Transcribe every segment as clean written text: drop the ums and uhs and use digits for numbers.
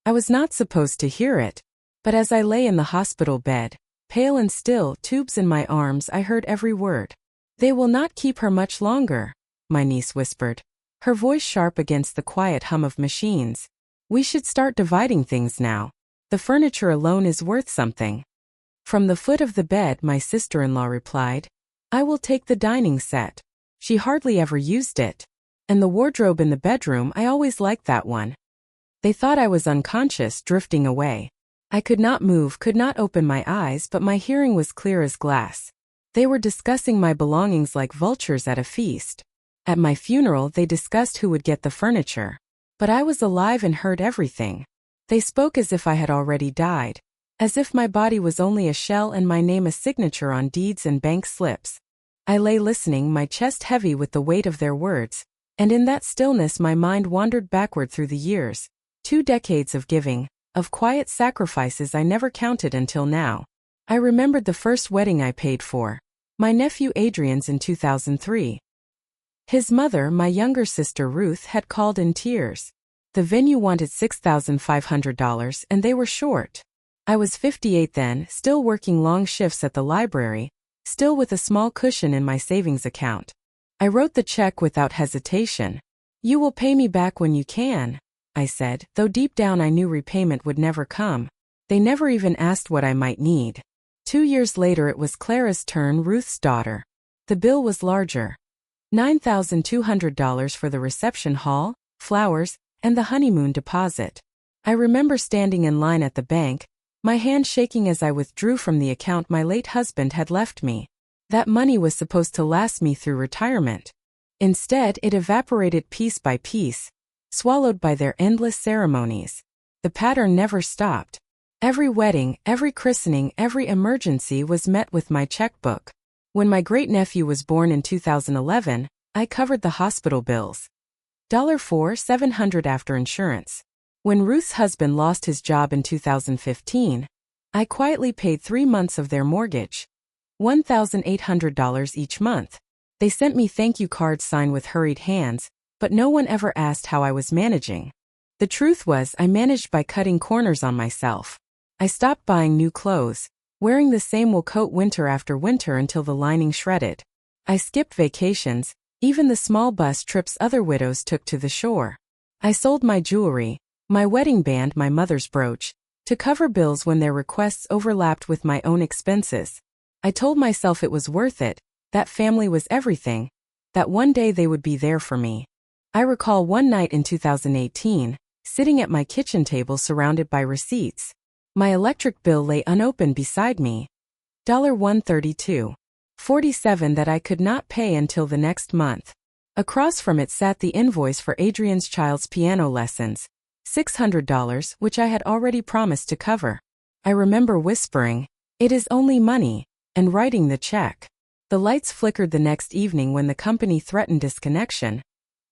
I was not supposed to hear it. But as I lay in the hospital bed, pale and still, tubes in my arms, I heard every word. "They will not keep her much longer," my niece whispered, her voice sharp against the quiet hum of machines. "We should start dividing things now. The furniture alone is worth something." From the foot of the bed, my sister-in-law replied, "I will take the dining set. She hardly ever used it. And the wardrobe in the bedroom, I always liked that one." They thought I was unconscious, drifting away. I could not move, could not open my eyes, but my hearing was clear as glass. They were discussing my belongings like vultures at a feast. At my funeral, they discussed who would get the furniture. But I was alive and heard everything. They spoke as if I had already died, as if my body was only a shell and my name a signature on deeds and bank slips. I lay listening, my chest heavy with the weight of their words, and in that stillness my mind wandered backward through the years, 2 decades of giving, of quiet sacrifices I never counted until now. I remembered the first wedding I paid for, my nephew Adrian's in 2003. His mother, my younger sister Ruth, had called in tears. The venue wanted $6,500 and they were short. I was 58 then, still working long shifts at the library, still with a small cushion in my savings account. I wrote the check without hesitation. "You will pay me back when you can," I said, though deep down I knew repayment would never come. They never even asked what I might need. 2 years later it was Clara's turn, Ruth's daughter. The bill was larger. $9,200 for the reception hall, flowers, and the honeymoon deposit. I remember standing in line at the bank, my hand shaking as I withdrew from the account my late husband had left me. That money was supposed to last me through retirement. Instead, it evaporated piece by piece, swallowed by their endless ceremonies. The pattern never stopped. Every wedding, every christening, every emergency was met with my checkbook. When my great-nephew was born in 2011, I covered the hospital bills. $4,700 after insurance. When Ruth's husband lost his job in 2015, I quietly paid 3 months of their mortgage. $1,800 each month. They sent me thank you cards signed with hurried hands, but no one ever asked how I was managing. The truth was I managed by cutting corners on myself. I stopped buying new clothes, wearing the same wool coat winter after winter until the lining shredded. I skipped vacations, even the small bus trips other widows took to the shore. I sold my jewelry, my wedding band, my mother's brooch, to cover bills when their requests overlapped with my own expenses. I told myself it was worth it, that family was everything, that one day they would be there for me. I recall one night in 2018, sitting at my kitchen table surrounded by receipts. My electric bill lay unopened beside me. $132.47 that I could not pay until the next month. Across from it sat the invoice for Adrian's child's piano lessons, $600, which I had already promised to cover. I remember whispering, "It is only money," and writing the check. The lights flickered the next evening when the company threatened disconnection,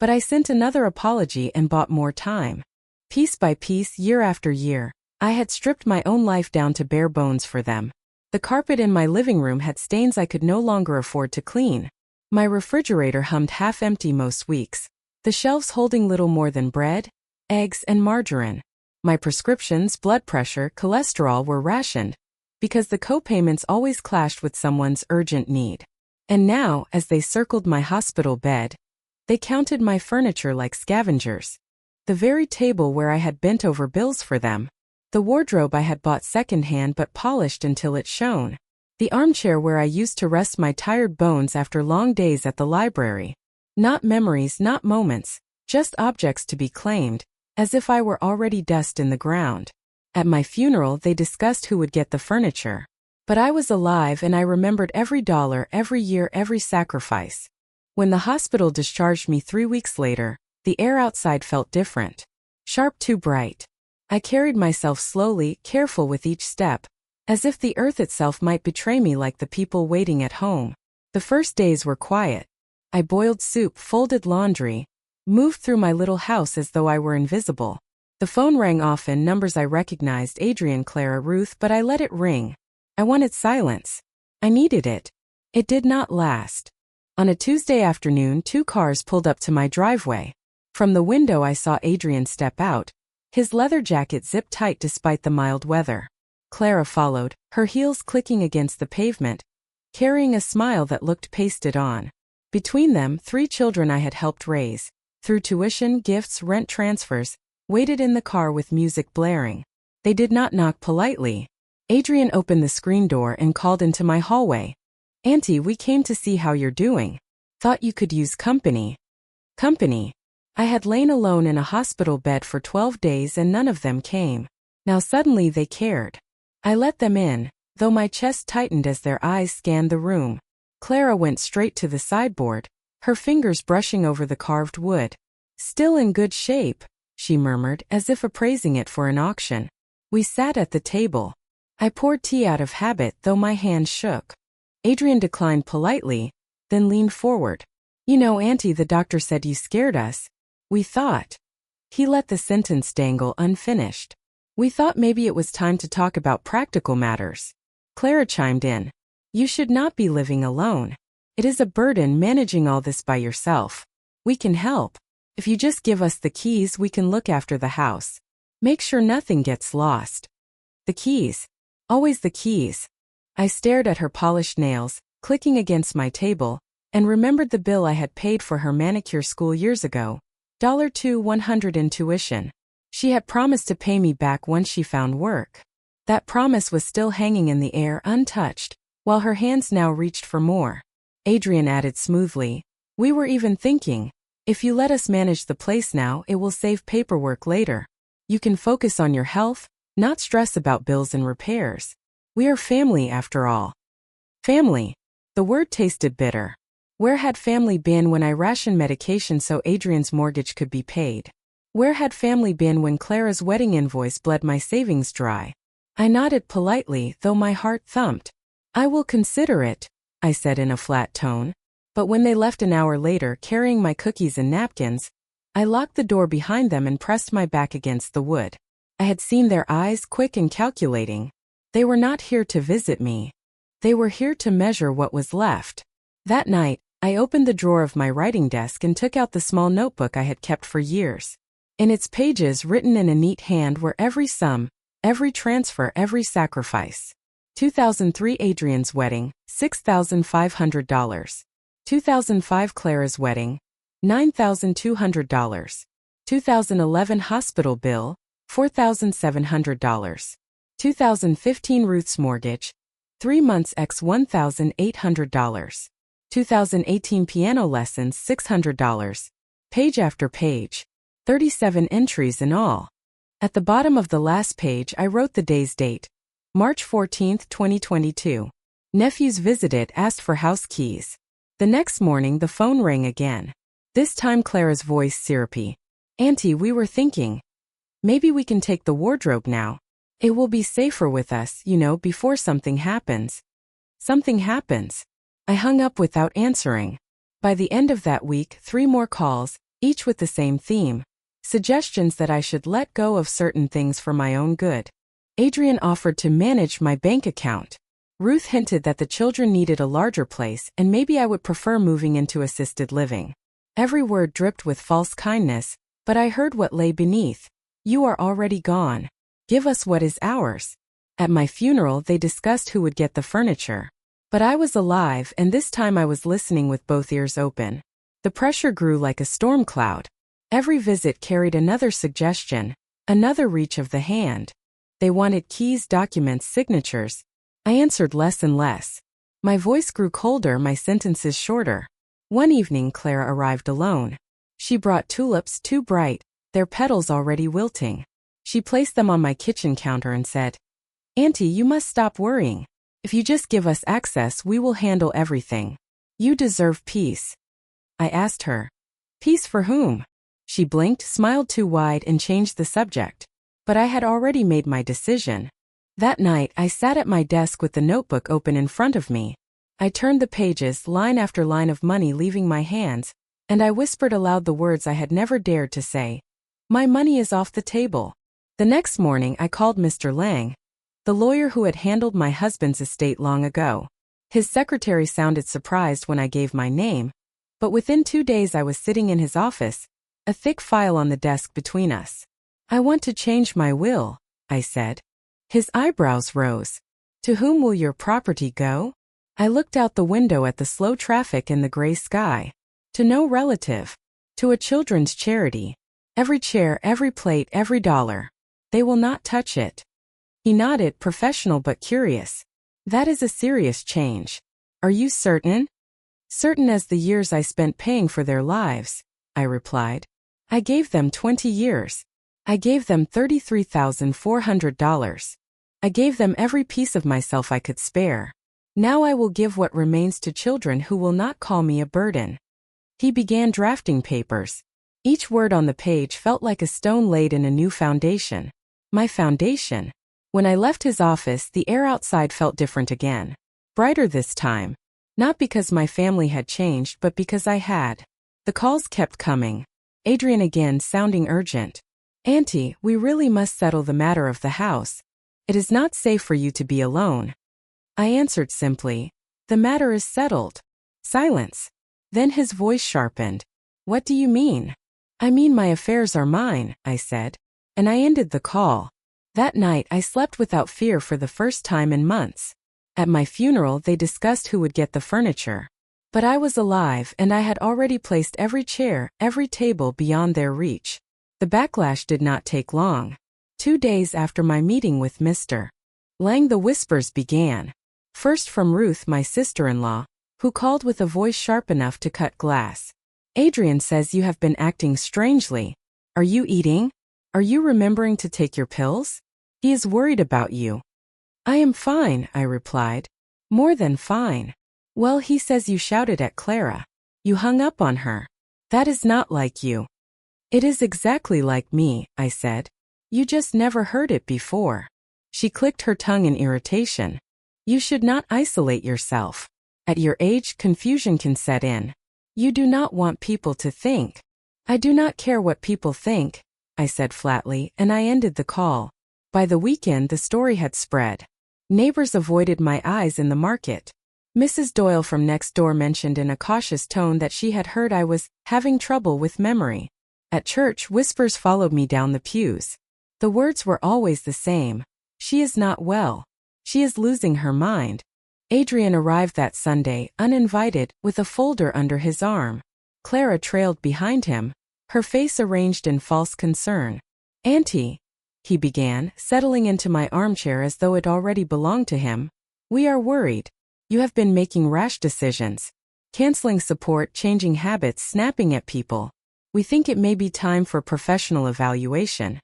but I sent another apology and bought more time. Piece by piece, year after year, I had stripped my own life down to bare bones for them. The carpet in my living room had stains I could no longer afford to clean. My refrigerator hummed half-empty most weeks, the shelves holding little more than bread, eggs, and margarine. My prescriptions, blood pressure, cholesterol were rationed, because the co-payments always clashed with someone's urgent need. And now, as they circled my hospital bed, they counted my furniture like scavengers. The very table where I had bent over bills for them. The wardrobe I had bought secondhand but polished until it shone. The armchair where I used to rest my tired bones after long days at the library. Not memories, not moments, just objects to be claimed, as if I were already dust in the ground. At my funeral they discussed who would get the furniture. But I was alive and I remembered every dollar, every year, every sacrifice. When the hospital discharged me 3 weeks later, the air outside felt different. Sharp, too bright. I carried myself slowly, careful with each step, as if the earth itself might betray me like the people waiting at home. The first days were quiet. I boiled soup, folded laundry, moved through my little house as though I were invisible. The phone rang often, numbers I recognized, Adrian, Clara, Ruth, but I let it ring. I wanted silence. I needed it. It did not last. On a Tuesday afternoon, 2 cars pulled up to my driveway. From the window I saw Adrian step out, His leather jacket zipped tight despite the mild weather. Clara followed, her heels clicking against the pavement, carrying a smile that looked pasted on. Between them, 3 children I had helped raise, through tuition, gifts, rent transfers, waited in the car with music blaring. They did not knock politely. Adrian opened the screen door and called into my hallway. "Auntie, we came to see how you're doing. Thought you could use company." Company? I had lain alone in a hospital bed for 12 days and none of them came. Now suddenly they cared. I let them in, though my chest tightened as their eyes scanned the room. Clara went straight to the sideboard, her fingers brushing over the carved wood. "Still in good shape," she murmured, as if appraising it for an auction. We sat at the table. I poured tea out of habit, though my hand shook. Adrian declined politely, then leaned forward. "You know, Auntie, the doctor said you scared us. We thought." He let the sentence dangle unfinished. "We thought maybe it was time to talk about practical matters." Clara chimed in. "You should not be living alone. It is a burden managing all this by yourself. We can help. If you just give us the keys, we can look after the house. Make sure nothing gets lost." The keys. Always the keys. I stared at her polished nails, clicking against my table, and remembered the bill I had paid for her manicure school years ago, $2,100 in tuition. She had promised to pay me back once she found work. That promise was still hanging in the air untouched, while her hands now reached for more. Adrian added smoothly, "We were even thinking, if you let us manage the place now, it will save paperwork later. You can focus on your health, not stress about bills and repairs. We are family after all." Family. The word tasted bitter. Where had family been when I rationed medication so Adrian's mortgage could be paid? Where had family been when Clara's wedding invoice bled my savings dry? I nodded politely, though my heart thumped. "I will consider it," I said in a flat tone. But when they left an hour later carrying my cookies and napkins, I locked the door behind them and pressed my back against the wood. I had seen their eyes, quick and calculating. They were not here to visit me. They were here to measure what was left. That night, I opened the drawer of my writing desk and took out the small notebook I had kept for years. In its pages, written in a neat hand, were every sum, every transfer, every sacrifice. 2003 Adrian's wedding, $6,500. 2005 Clara's wedding, $9,200. 2011 hospital bill, $4,700. 2015 Ruth's mortgage, 3 months x $1,800. 2018 piano lessons, $600. Page after page. 37 entries in all. At the bottom of the last page I wrote the day's date. March 14, 2022. Nephews visited, asked for house keys. The next morning the phone rang again. This time Clara's voice syrupy. "Auntie, we were thinking. Maybe we can take the wardrobe now. It will be safer with us, you know, before something happens." Something happens. I hung up without answering. By the end of that week, 3 more calls, each with the same theme. Suggestions that I should let go of certain things for my own good. Adrian offered to manage my bank account. Ruth hinted that the children needed a larger place and maybe I would prefer moving into assisted living. Every word dripped with false kindness, but I heard what lay beneath. "You are already gone. Give us what is ours." At my funeral they discussed who would get the furniture. But I was alive, and this time I was listening with both ears open. The pressure grew like a storm cloud. Every visit carried another suggestion, another reach of the hand. They wanted keys, documents, signatures. I answered less and less. My voice grew colder, my sentences shorter. One evening Clara arrived alone. She brought tulips, too bright, their petals already wilting. She placed them on my kitchen counter and said, "Auntie, you must stop worrying. If you just give us access, we will handle everything. You deserve peace." I asked her, "Peace for whom?" She blinked, smiled too wide, and changed the subject. But I had already made my decision. That night, I sat at my desk with the notebook open in front of me. I turned the pages, line after line of money leaving my hands, and I whispered aloud the words I had never dared to say. "My money is off the table." The next morning, I called Mr. Lang, the lawyer who had handled my husband's estate long ago. His secretary sounded surprised when I gave my name, but within 2 days I was sitting in his office, a thick file on the desk between us. I want to change my will, I said. His eyebrows rose. To whom will your property go? I looked out the window at the slow traffic and the gray sky. To no relative. To a children's charity. Every chair, every plate, every dollar. They will not touch it. He nodded, professional but curious. That is a serious change. Are you certain? Certain as the years I spent paying for their lives, I replied. I gave them 20 years. I gave them $33,400. I gave them every piece of myself I could spare. Now I will give what remains to children who will not call me a burden. He began drafting papers. Each word on the page felt like a stone laid in a new foundation. My foundation. When I left his office, the air outside felt different again. Brighter this time. Not because my family had changed, but because I had. The calls kept coming. Adrian again, sounding urgent. Auntie, we really must settle the matter of the house. It is not safe for you to be alone. I answered simply, the matter is settled. Silence. Then his voice sharpened. What do you mean? I mean my affairs are mine, I said. And I ended the call. That night I slept without fear for the first time in months. At my funeral they discussed who would get the furniture. But I was alive and I had already placed every chair, every table beyond their reach. The backlash did not take long. 2 days after my meeting with Mr. Lang, the whispers began. First from Ruth, my sister-in-law, who called with a voice sharp enough to cut glass. Adrian says you have been acting strangely. Are you eating? Are you remembering to take your pills? He is worried about you. I am fine, I replied. More than fine. Well, he says you shouted at Clara. You hung up on her. That is not like you. It is exactly like me, I said. You just never heard it before. She clicked her tongue in irritation. You should not isolate yourself. At your age, confusion can set in. You do not want people to think. I do not care what people think, I said flatly, and I ended the call. By the weekend, the story had spread. Neighbors avoided my eyes in the market. Mrs. Doyle from next door mentioned in a cautious tone that she had heard I was having trouble with memory. At church, whispers followed me down the pews. The words were always the same. She is not well. She is losing her mind. Adrian arrived that Sunday, uninvited, with a folder under his arm. Clara trailed behind him, her face arranged in false concern. Auntie, he began, settling into my armchair as though it already belonged to him. We are worried. You have been making rash decisions. Canceling support, changing habits, snapping at people. We think it may be time for professional evaluation.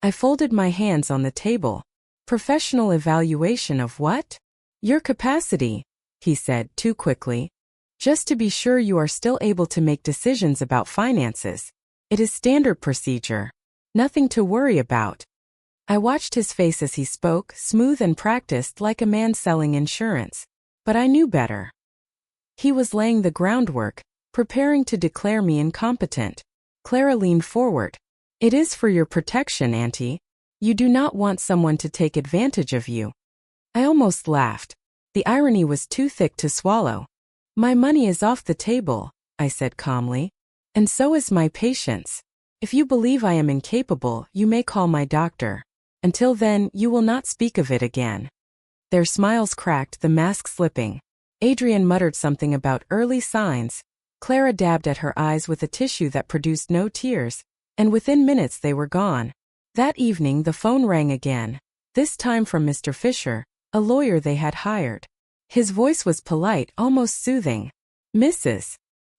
I folded my hands on the table. Professional evaluation of what? Your capacity, he said too quickly. Just to be sure you are still able to make decisions about finances. It is standard procedure. Nothing to worry about. I watched his face as he spoke, smooth and practiced like a man selling insurance. But I knew better. He was laying the groundwork, preparing to declare me incompetent. Clara leaned forward. It is for your protection, Auntie. You do not want someone to take advantage of you. I almost laughed. The irony was too thick to swallow. My money is off the table, I said calmly. And so is my patience. If you believe I am incapable, you may call my doctor. Until then, you will not speak of it again. Their smiles cracked, the mask slipping. Adrian muttered something about early signs. Clara dabbed at her eyes with a tissue that produced no tears, and within minutes they were gone. That evening the phone rang again, this time from Mr. Fisher, a lawyer they had hired. His voice was polite, almost soothing. Mrs.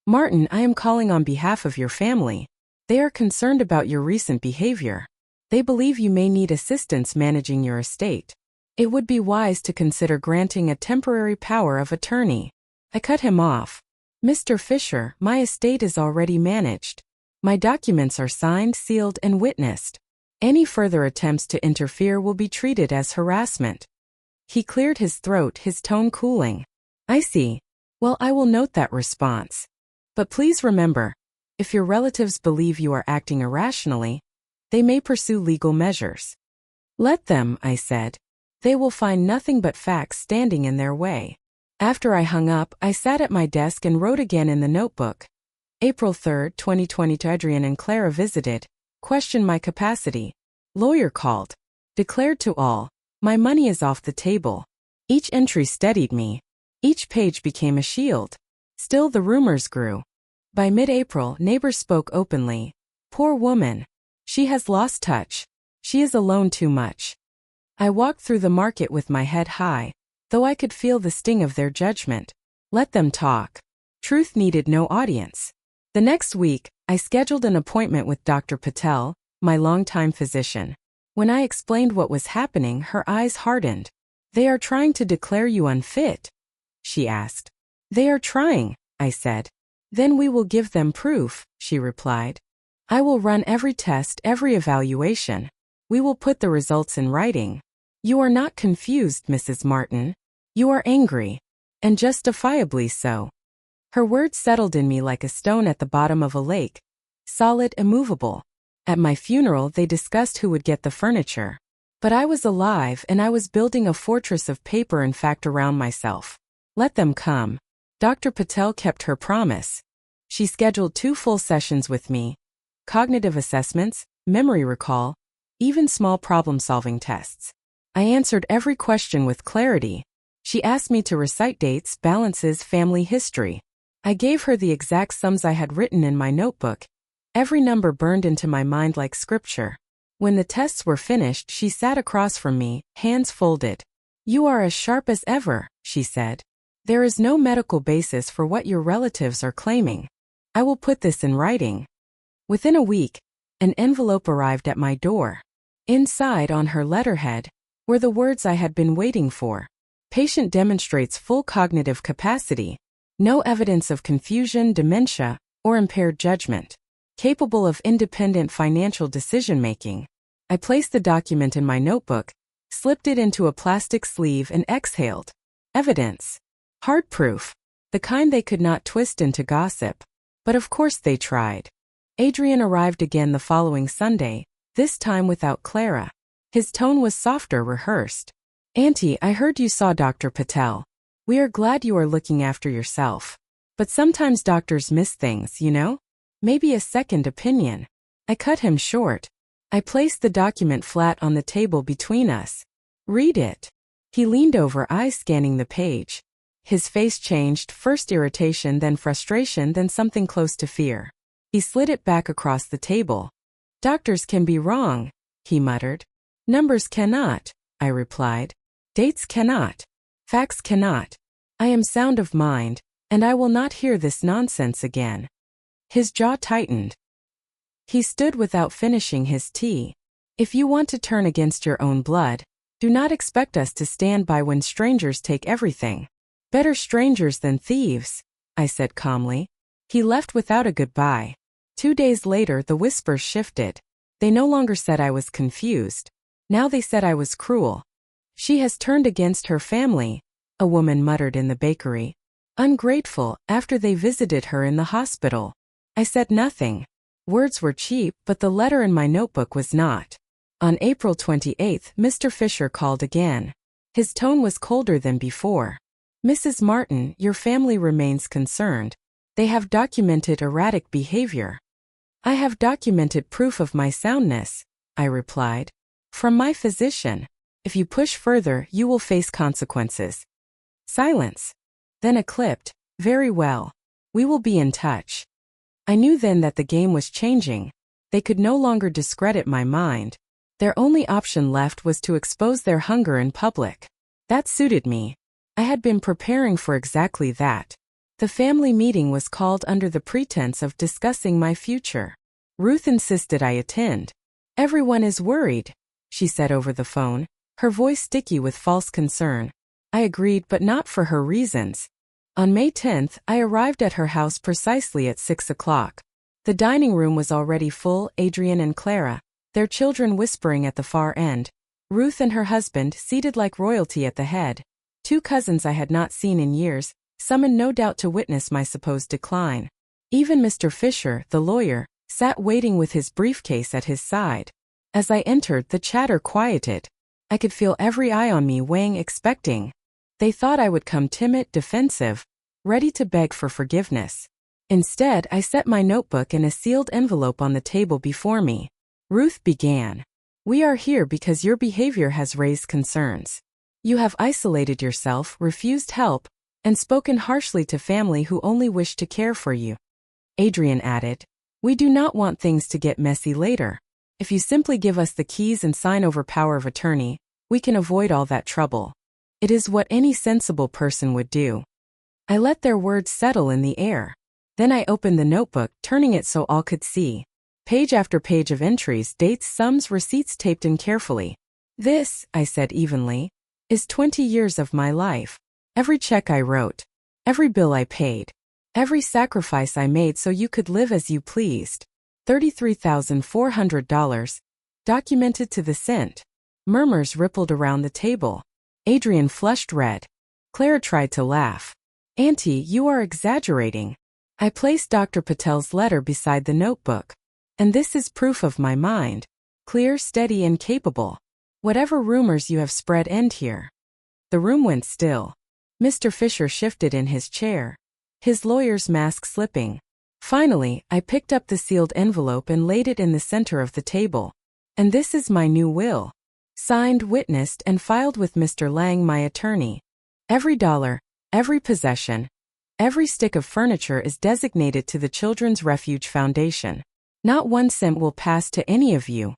Martin, I am calling on behalf of your family. They are concerned about your recent behavior. They believe you may need assistance managing your estate. It would be wise to consider granting a temporary power of attorney. I cut him off. Mr. Fisher, my estate is already managed. My documents are signed, sealed, and witnessed. Any further attempts to interfere will be treated as harassment. He cleared his throat, his tone cooling. I see. Well, I will note that response. But please remember, if your relatives believe you are acting irrationally, they may pursue legal measures. Let them, I said. They will find nothing but facts standing in their way. After I hung up, I sat at my desk and wrote again in the notebook. April 3, 2020. Adrian and Clara visited. questioned my capacity. Lawyer called. Declared to all. My money is off the table. Each entry steadied me. Each page became a shield. Still the rumors grew. By mid-April, neighbors spoke openly. Poor woman. She has lost touch. She is alone too much. I walked through the market with my head high, though I could feel the sting of their judgment. Let them talk. Truth needed no audience. The next week, I scheduled an appointment with Dr. Patel, my longtime physician. When I explained what was happening, her eyes hardened. They are trying to declare you unfit, she asked. They are trying, I said. Then we will give them proof, she replied. I will run every test, every evaluation. We will put the results in writing. You are not confused, Mrs. Martin. You are angry. And justifiably so. Her words settled in me like a stone at the bottom of a lake. Solid, immovable. At my funeral they discussed who would get the furniture. But I was alive and I was building a fortress of paper and fact around myself. Let them come. Dr. Patel kept her promise. She scheduled 2 full sessions with me. Cognitive assessments, memory recall, even small problem-solving tests. I answered every question with clarity. She asked me to recite dates, balances, family history. I gave her the exact sums I had written in my notebook. Every number burned into my mind like scripture. When the tests were finished, she sat across from me, hands folded. You are as sharp as ever, she said. There is no medical basis for what your relatives are claiming. I will put this in writing. Within a week, an envelope arrived at my door. Inside, on her letterhead, were the words I had been waiting for. Patient demonstrates full cognitive capacity. No evidence of confusion, dementia, or impaired judgment. Capable of independent financial decision-making. I placed the document in my notebook, slipped it into a plastic sleeve and exhaled. Evidence. Hard proof. The kind they could not twist into gossip. But of course they tried. Adrian arrived again the following Sunday, this time without Clara. His tone was softer, rehearsed. Auntie, I heard you saw Dr. Patel. We are glad you are looking after yourself. But sometimes doctors miss things, you know? Maybe a second opinion. I cut him short. I placed the document flat on the table between us. Read it. He leaned over, eyes scanning the page. His face changed, first irritation, then frustration, then something close to fear. He slid it back across the table. Doctors can be wrong, he muttered. Numbers cannot, I replied. Dates cannot. Facts cannot. I am sound of mind, and I will not hear this nonsense again. His jaw tightened. He stood without finishing his tea. If you want to turn against your own blood, do not expect us to stand by when strangers take everything. Better strangers than thieves, I said calmly. He left without a goodbye. 2 days later, the whispers shifted. They no longer said I was confused. Now they said I was cruel. She has turned against her family, a woman muttered in the bakery. Ungrateful, after they visited her in the hospital. I said nothing. Words were cheap, but the letter in my notebook was not. On April 28th, Mr. Fisher called again. His tone was colder than before. Mrs. Martin, your family remains concerned. They have documented erratic behavior. I have documented proof of my soundness, I replied. From my physician. If you push further, you will face consequences. Silence. Then a clipped, very well. We will be in touch. I knew then that the game was changing. They could no longer discredit my mind. Their only option left was to expose their hunger in public. That suited me. I had been preparing for exactly that. The family meeting was called under the pretense of discussing my future. Ruth insisted I attend. Everyone is worried, she said over the phone, her voice sticky with false concern. I agreed, but not for her reasons. On May 10th, I arrived at her house precisely at 6 o'clock. The dining room was already full, Adrian and Clara, their children whispering at the far end. Ruth and her husband seated like royalty at the head. 2 cousins I had not seen in years, summoned no doubt to witness my supposed decline. Even Mr. Fisher, the lawyer, sat waiting with his briefcase at his side. As I entered, the chatter quieted. I could feel every eye on me, weighing, expecting. They thought I would come timid, defensive, ready to beg for forgiveness. Instead, I set my notebook in a sealed envelope on the table before me. Ruth began. We are here because your behavior has raised concerns. You have isolated yourself, refused help, and spoken harshly to family who only wish to care for you. Adrian added, we do not want things to get messy later. If you simply give us the keys and sign over power of attorney, we can avoid all that trouble. It is what any sensible person would do. I let their words settle in the air. Then I opened the notebook, turning it so all could see. Page after page of entries, dates, sums, receipts taped in carefully. This, I said evenly, is 20 years of my life. Every check I wrote, every bill I paid, every sacrifice I made so you could live as you pleased. $33,400, documented to the cent. Murmurs rippled around the table. Adrian flushed red. Clara tried to laugh. Auntie, you are exaggerating. I placed Dr. Patel's letter beside the notebook. And this is proof of my mind. Clear, steady, and capable. Whatever rumors you have spread end here. The room went still. Mr. Fisher shifted in his chair, his lawyer's mask slipping. Finally, I picked up the sealed envelope and laid it in the center of the table. And this is my new will. Signed, witnessed, and filed with Mr. Lang, my attorney. Every dollar, every possession, every stick of furniture is designated to the Children's Refuge Foundation. Not 1 cent will pass to any of you.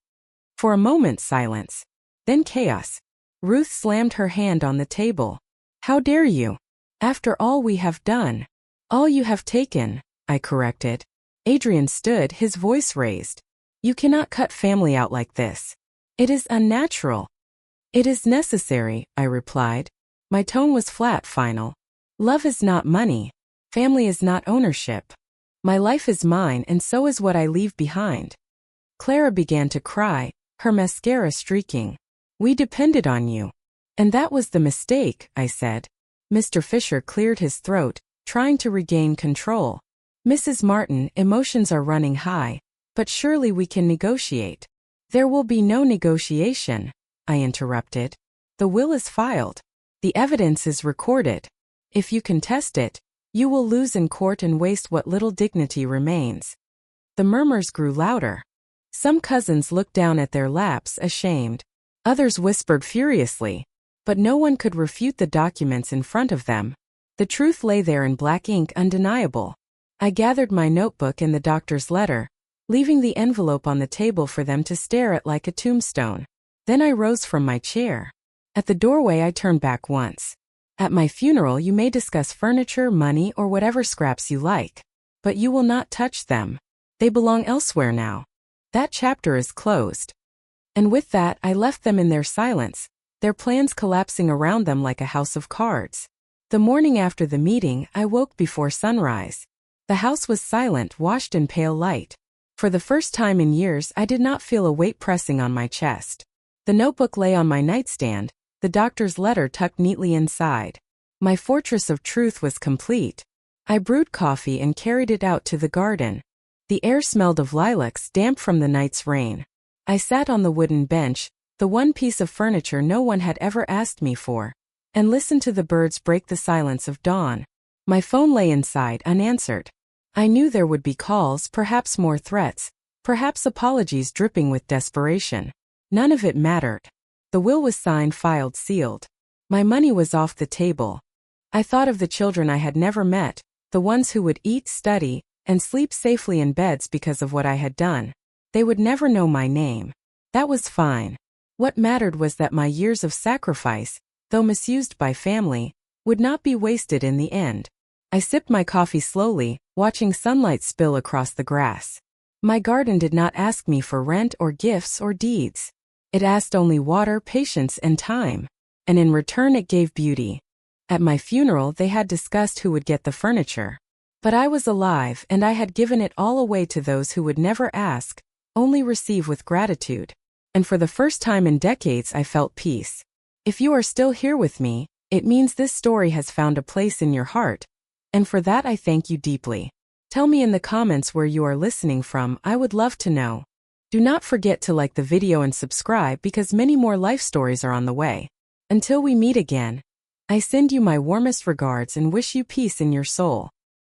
For a moment, silence. Then chaos. Ruth slammed her hand on the table. How dare you? After all we have done. All you have taken, I corrected. Adrian stood, his voice raised. You cannot cut family out like this. It is unnatural. It is necessary, I replied. My tone was flat, final. Love is not money. Family is not ownership. My life is mine, and so is what I leave behind. Clara began to cry, her mascara streaking. We depended on you. And that was the mistake, I said. Mr. Fisher cleared his throat, trying to regain control. Mrs. Martin, emotions are running high, but surely we can negotiate. There will be no negotiation, I interrupted. The will is filed. The evidence is recorded. If you contest it, you will lose in court and waste what little dignity remains. The murmurs grew louder. Some cousins looked down at their laps, ashamed. Others whispered furiously. But no one could refute the documents in front of them. The truth lay there in black ink, undeniable. I gathered my notebook and the doctor's letter, leaving the envelope on the table for them to stare at like a tombstone. Then I rose from my chair. At the doorway I turned back once. At my funeral you may discuss furniture, money, or whatever scraps you like. But you will not touch them. They belong elsewhere now. That chapter is closed. And with that I left them in their silence, their plans collapsing around them like a house of cards. The morning after the meeting, I woke before sunrise. The house was silent, washed in pale light. For the first time in years, I did not feel a weight pressing on my chest. The notebook lay on my nightstand, the doctor's letter tucked neatly inside. My fortress of truth was complete. I brewed coffee and carried it out to the garden. The air smelled of lilacs, damp from the night's rain. I sat on the wooden bench, the one piece of furniture no one had ever asked me for, and listened to the birds break the silence of dawn. My phone lay inside, unanswered. I knew there would be calls, perhaps more threats, perhaps apologies dripping with desperation. None of it mattered. The will was signed, filed, sealed. My money was off the table. I thought of the children I had never met, the ones who would eat, study, and sleep safely in beds because of what I had done. They would never know my name. That was fine. What mattered was that my years of sacrifice, though misused by family, would not be wasted in the end. I sipped my coffee slowly, watching sunlight spill across the grass. My garden did not ask me for rent or gifts or deeds. It asked only water, patience, and time. And in return it gave beauty. At my funeral they had discussed who would get the furniture. But I was alive and I had given it all away to those who would never ask, only receive with gratitude. And for the first time in decades I felt peace. If you are still here with me, it means this story has found a place in your heart. And for that I thank you deeply. Tell me in the comments where you are listening from, I would love to know. Do not forget to like the video and subscribe because many more life stories are on the way. Until we meet again, I send you my warmest regards and wish you peace in your soul.